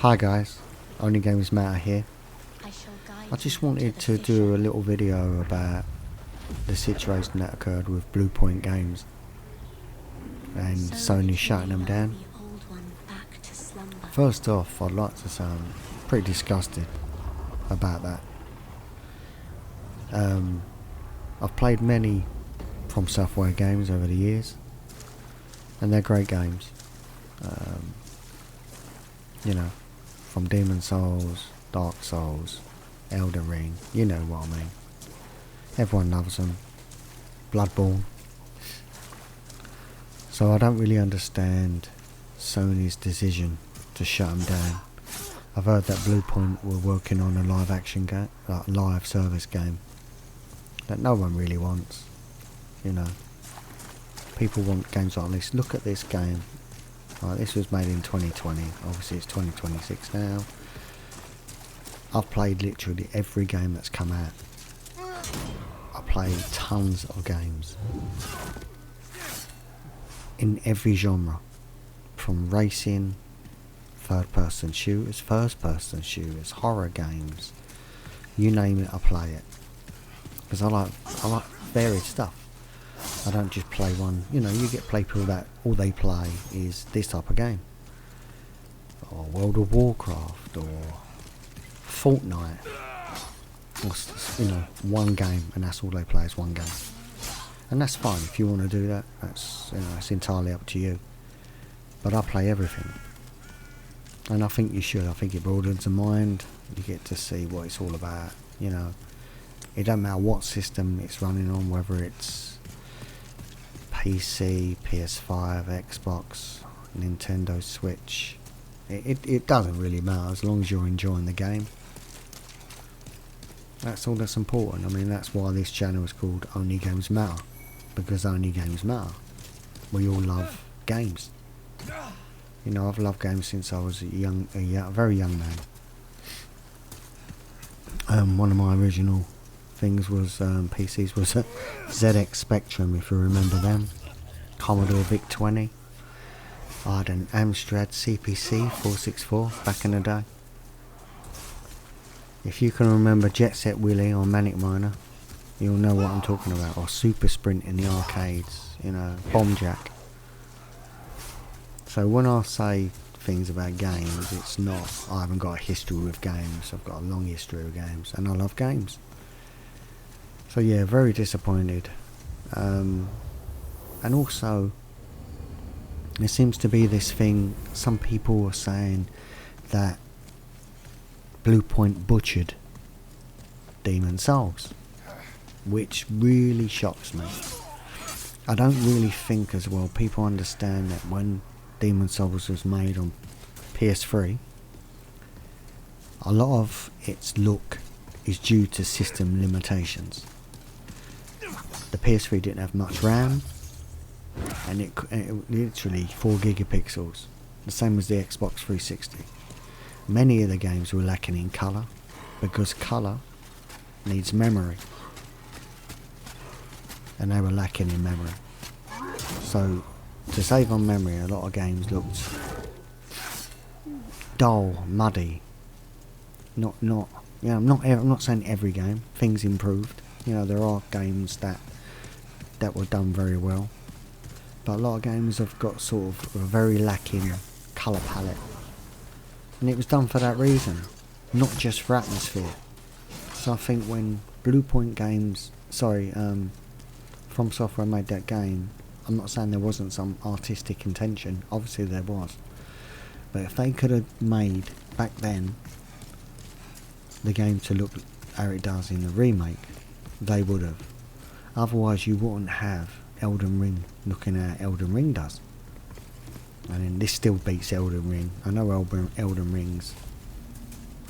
Hi guys, Only Games Matter here. I just wanted to do a little video about the situation that occurred with Bluepoint games and Sony shutting them down. First off, I'd like to say I'm pretty disgusted about that. I've played many fromsoftware games over the years, and they're great games. You know, from Demon Souls, Dark Souls, Elden Ring, you know what I mean. Everyone loves them. Bloodborne. So I don't really understand Sony's decision to shut them down. I've heard that Bluepoint were working on a live action game, like live service game, that no one really wants. You know, people want games like this. Look at this game. Right, this was made in 2020. Obviously, it's 2026 now. I've played literally every game that's come out. I played tons of games in every genre, from racing, third-person shooters, first-person shooters, horror games. You name it, I play it. Because I like varied stuff. I don't just play one. You know, you get people that all they play is this type of game, or World of Warcraft, or Fortnite, or, you know, one game, and that's all they play is one game. And that's fine if you want to do that. That's, you know, it's entirely up to you. But I play everything, and I think you should. I think it broadens the mind. You get to see what it's all about. You know, it don't matter what system it's running on, whether it's PC, PS5, Xbox, Nintendo Switch. It doesn't really matter as long as you're enjoying the game. That's all that's important. I mean, that's why this channel is called Only Games Matter, because only games matter. We all love games. You know, I've loved games since I was a very young man. One of my original things was PCs was a ZX Spectrum, if you remember them. Commodore VIC-20. I had an Amstrad CPC 464 back in the day. If you can remember Jet Set Willy or Manic Miner, you'll know what I'm talking about. Or Super Sprint in the arcades, you know, Bomb Jack. So when I say things about games, it's not, I haven't got a history with games. I've got a long history with games, and I love games. So yeah, very disappointed. And also, there seems to be this thing, some people are saying that Bluepoint butchered Demon Souls, which really shocks me. I don't really think as well people understand that when Demon Souls was made on PS3, a lot of its look is due to system limitations. The PS3 didn't have much RAM, and it literally 4 gigapixels, the same as the Xbox 360. Many of the games were lacking in colour, because colour needs memory, and they were lacking in memory. So to save on memory, a lot of games looked dull, muddy. You know, I'm not saying every game. Things improved. You know, there are games that were done very well, but a lot of games have got sort of a very lacking colour palette, and it was done for that reason, not just for atmosphere. So I think when Bluepoint games, fromsoftware made that game, I'm not saying there wasn't some artistic intention, obviously there was, but if they could have made back then the game to look how it does in the remake, they would have. Otherwise you wouldn't have Elden Ring looking how Elden Ring does. I mean, this still beats Elden Ring. I know Elden Ring's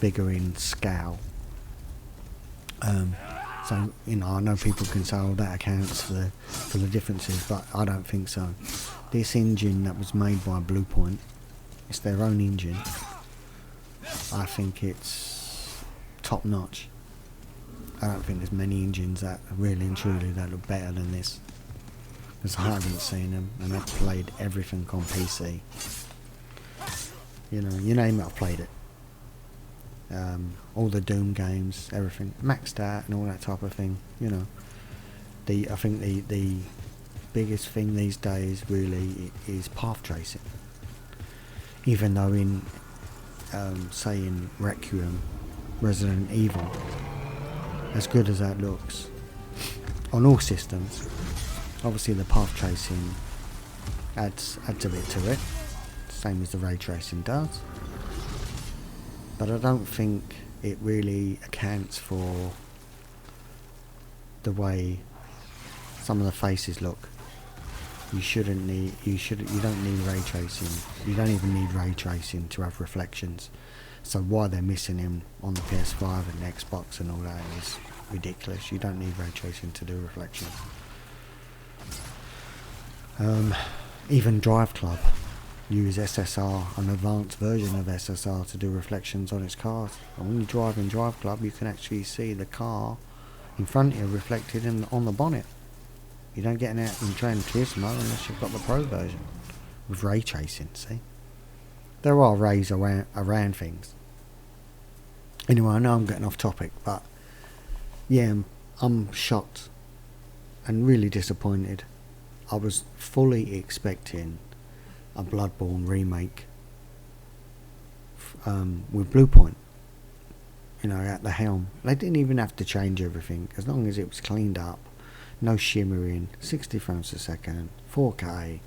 bigger in scale. So, you know, I know people can say, oh, that accounts for the differences, but I don't think so. This engine that was made by Bluepoint, it's their own engine. I think it's top notch. I don't think there's many engines that really and truly that look better than this, because I haven't seen them, and I've played everything on PC. You know, you name it, I've played it. all the Doom games, everything maxed out and all that type of thing. You know, I think the biggest thing these days really is path tracing. Even though in say in Requiem, Resident Evil, as good as that looks on all systems, obviously the path tracing adds a bit to it, same as the ray tracing does, but I don't think it really accounts for the way some of the faces look. You don't need ray tracing. You don't even need ray tracing to have reflections. So why they're missing him on the PS5 and Xbox and all that is ridiculous. You don't need ray tracing to do reflections. Even Drive Club use SSR, an advanced version of SSR, to do reflections on its cars. And when you drive in Drive Club, you can actually see the car in front of you reflected on the bonnet. You don't get it in Gran Turismo unless you've got the Pro version with ray tracing. See, there are rays around things. Anyway, I know I'm getting off topic, but yeah, I'm shocked and really disappointed. I was fully expecting a Bloodborne remake with Bluepoint, you know, at the helm. They didn't even have to change everything, as long as it was cleaned up, no shimmering, 60 frames a second, 4K,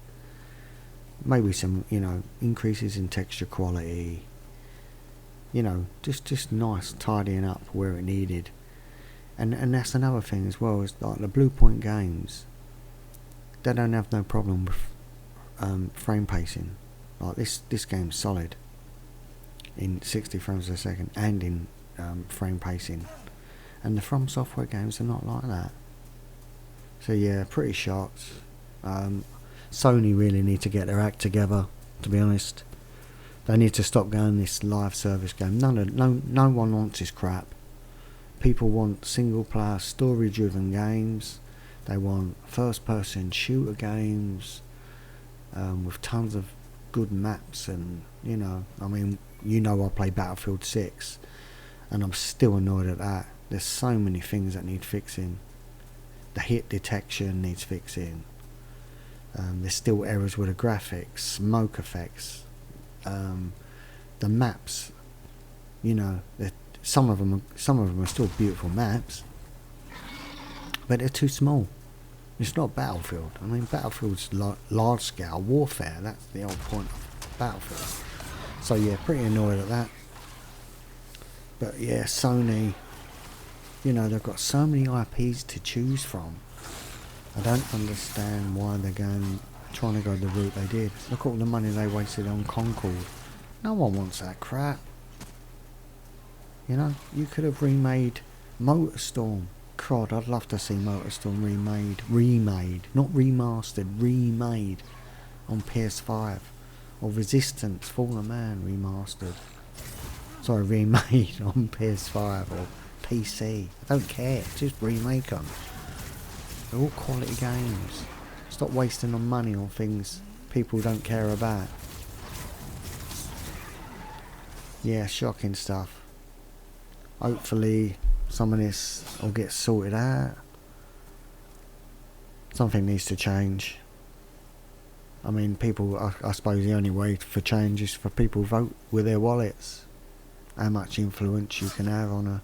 maybe some, you know, increases in texture quality, you know, just nice tidying up where it needed. And that's another thing as well, is like the Bluepoint games, they don't have no problem with frame pacing. Like this game's solid in 60 frames a second and in frame pacing, and the From Software games are not like that. So yeah, pretty shocked. Sony really need to get their act together, to be honest. They need to stop going this live service game. No one wants this crap. People want single player story driven games. They want first person shooter games with tons of good maps, and you know, I mean, you know, I play Battlefield 6 and I'm still annoyed at that. There's so many things that need fixing. The hit detection needs fixing. There's still errors with the graphics, smoke effects, the maps. You know, some of them are still beautiful maps, but they're too small. It's not Battlefield. I mean, Battlefield's large scale warfare. That's the whole point of Battlefield. So yeah, pretty annoyed at that. But yeah, Sony, you know, they've got so many IPs to choose from. I don't understand why they're trying to go the route they did. Look at all the money they wasted on Concord. No one wants that crap. You know, you could have remade MotorStorm. God, I'd love to see MotorStorm remade, not remastered, remade on PS5. Or Resistance, Fallen Man remastered. Sorry, remade on PS5 or PC. I don't care, just remake them. They're all quality games. Stop wasting on money on things people don't care about. Yeah, shocking stuff. Hopefully some of this will get sorted out. Something needs to change. I mean, people, I suppose the only way for change is for people to vote with their wallets. How much influence you can have on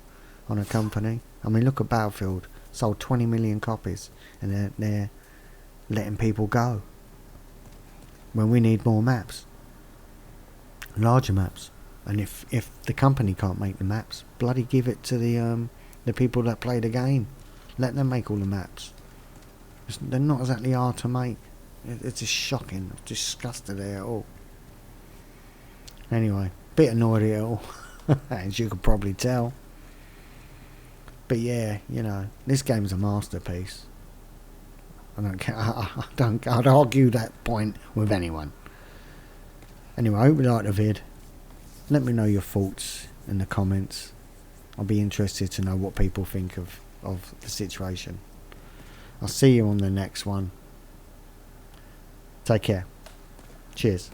a company. I mean, look at Battlefield. Sold 20 million copies and they're letting people go. When we need more maps. Larger maps. And if the company can't make the maps, bloody give it to the people that play the game. Let them make all the maps. They're not exactly hard to make. It's just shocking. I'm disgusted at it all. Anyway, bit annoyed at it all, as you could probably tell. But yeah, you know, this game's a masterpiece. I'd argue that point with anyone. Anyway, I hope you liked the vid. Let me know your thoughts in the comments. I'll be interested to know what people think of the situation. I'll see you on the next one. Take care. Cheers.